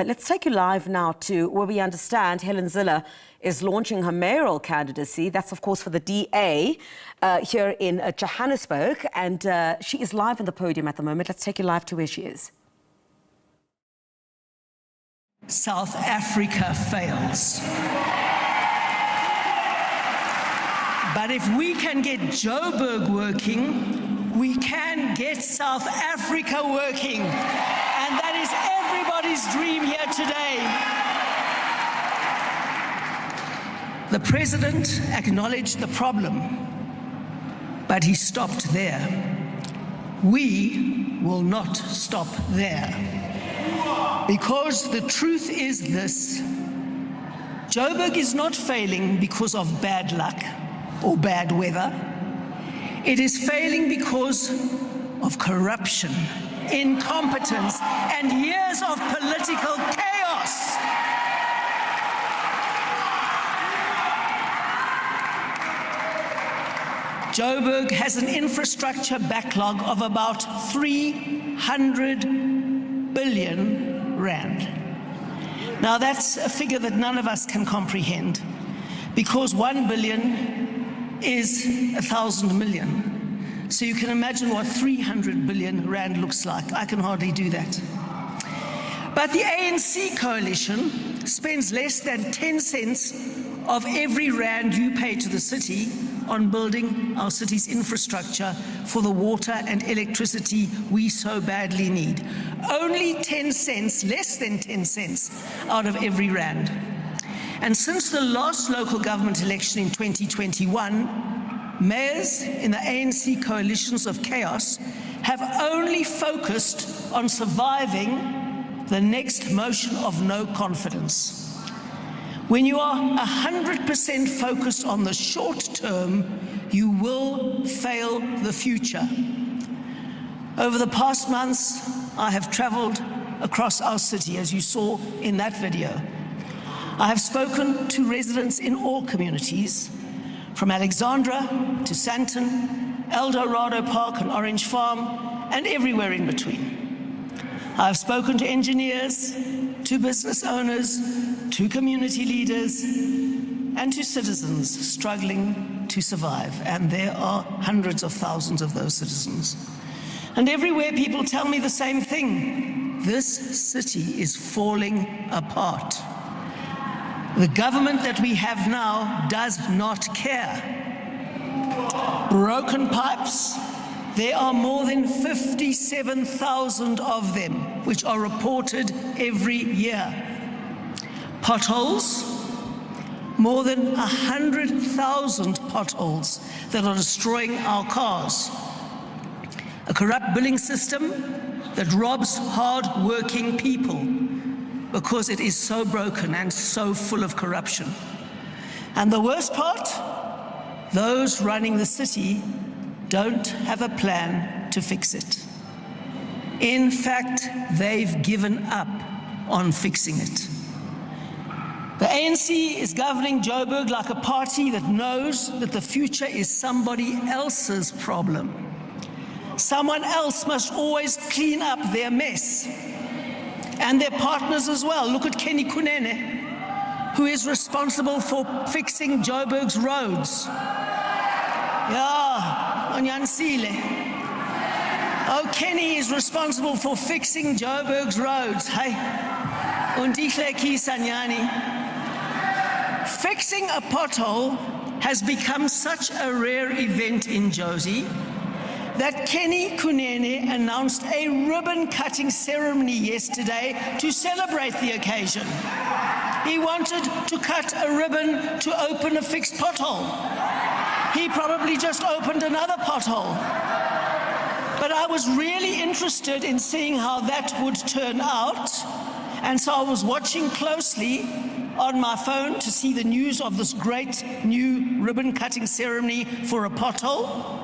Let's take you live now to where we understand Helen Zille is launching her mayoral candidacy. That's, of course, for the DA here in Johannesburg. And she is live on the podium at the moment. Let's take you live to where she is. South Africa fails. But if we can get Joburg working, we can get South Africa working. And that is everybody's dream here today. The president acknowledged the problem, but he stopped there. We will not stop there. Because the truth is this: Joburg is not failing because of bad luck or bad weather. It is failing because of corruption, incompetence, and years of political chaos. Joburg has an infrastructure backlog of about 300 billion rand. Now that's a figure that none of us can comprehend, because 1 billion is 1,000 million. So you can imagine what 300 billion rand looks like. I can hardly do that. But the ANC coalition spends less than 10 cents of every rand you pay to the city on building our city's infrastructure for the water and electricity we so badly need. Only 10 cents, less than 10 cents out of every rand. And since the last local government election in 2021, mayors in the ANC coalitions of chaos have only focused on surviving the next motion of no confidence. When you are 100% focused on the short term, you will fail the future. Over the past months, I have traveled across our city, as you saw in that video. I have spoken to residents in all communities, from Alexandra to Sandton, El Dorado Park and Orange Farm, and everywhere in between. I have spoken to engineers, to business owners, to community leaders, and to citizens struggling to survive. And there are hundreds of thousands of those citizens. And everywhere people tell me the same thing: this city is falling apart. The government that we have now does not care. Broken pipes, there are more than 57,000 of them, which are reported every year. Potholes, more than 100,000 potholes that are destroying our cars. A corrupt billing system that robs hard-working people because it is so broken and so full of corruption. And the worst part, those running the city don't have a plan to fix it. In fact, they've given up on fixing it. The ANC is governing Joburg like a party that knows that the future is somebody else's problem. Someone else must always clean up their mess. And their partners as well. Look at Kenny Kunene, who is responsible for fixing Joburg's roads. Yeah, Onyansile. Oh, Kenny is responsible for fixing Joburg's roads. Hey, Undihle Kisanyani. Fixing a pothole has become such a rare event in Jozi that Kenny Kunene announced a ribbon-cutting ceremony yesterday to celebrate the occasion. He wanted to cut a ribbon to open a fixed pothole. He probably just opened another pothole. But I was really interested in seeing how that would turn out, and so I was watching closely on my phone to see the news of this great new ribbon-cutting ceremony for a pothole.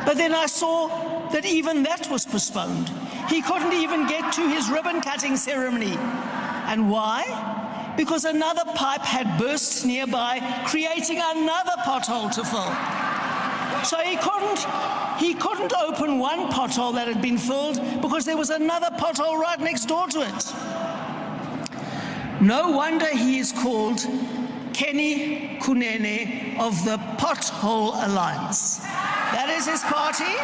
But then I saw that even that was postponed. He couldn't even get to his ribbon-cutting ceremony. And why? Because another pipe had burst nearby, creating another pothole to fill. So he couldn't open one pothole that had been filled because there was another pothole right next door to it. No wonder he is called Kenny Kunene of the Pothole Alliance. That is his party.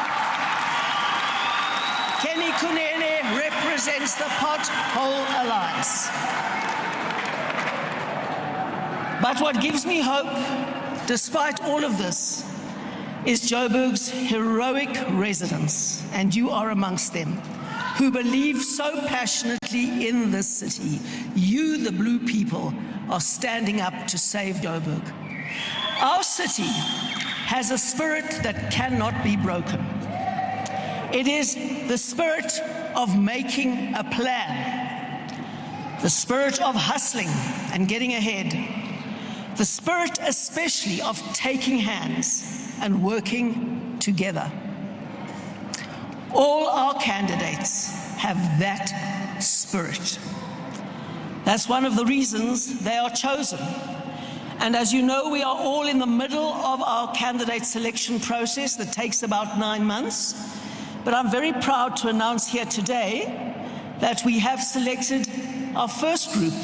Kenny Kunene represents the Pothole Alliance. But what gives me hope, despite all of this, is Joburg's heroic residents, and you are amongst them, who believe so passionately in this city. You, the blue people, are standing up to save Joburg. Our city has a spirit that cannot be broken. It is the spirit of making a plan, the spirit of hustling and getting ahead, the spirit especially of taking hands and working together. All our candidates have that spirit. That's one of the reasons they are chosen. And as you know, we are all in the middle of our candidate selection process that takes about 9 months. But I'm very proud to announce here today that we have selected our first group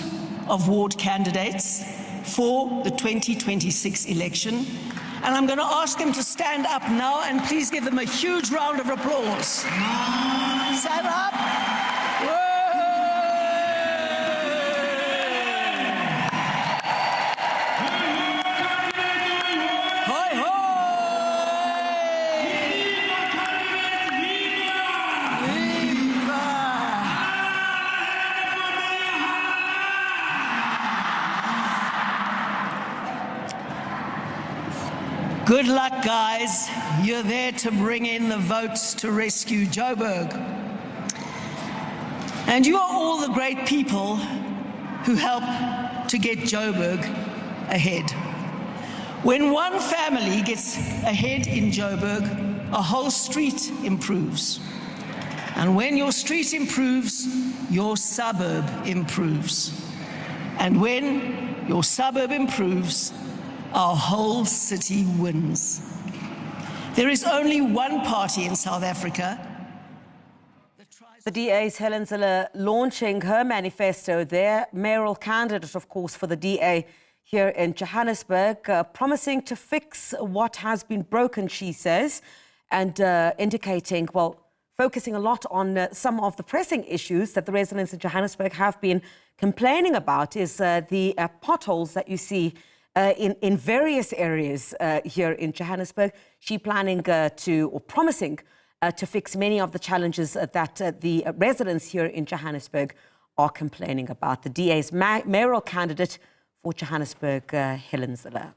of ward candidates for the 2026 election. And I'm going to ask them to stand up now, and please give them a huge round of applause. Stand up. Hoi, hoi. Good luck, guys. You're there to bring in the votes to rescue Joburg. And you are all the great people who help to get Joburg ahead. When one family gets ahead in Joburg, a whole street improves. And when your street improves, your suburb improves. And when your suburb improves, our whole city wins. There is only one party in South Africa. The DA's Helen Zille launching her manifesto, their mayoral candidate, of course, for the DA here in Johannesburg, promising to fix what has been broken, she says, and indicating, well, focusing a lot on some of the pressing issues that the residents in Johannesburg have been complaining about is the potholes that you see in various areas here in Johannesburg. She planning or promising to fix many of the challenges that the residents here in Johannesburg are complaining about. The DA's mayoral candidate for Johannesburg, Helen Zille.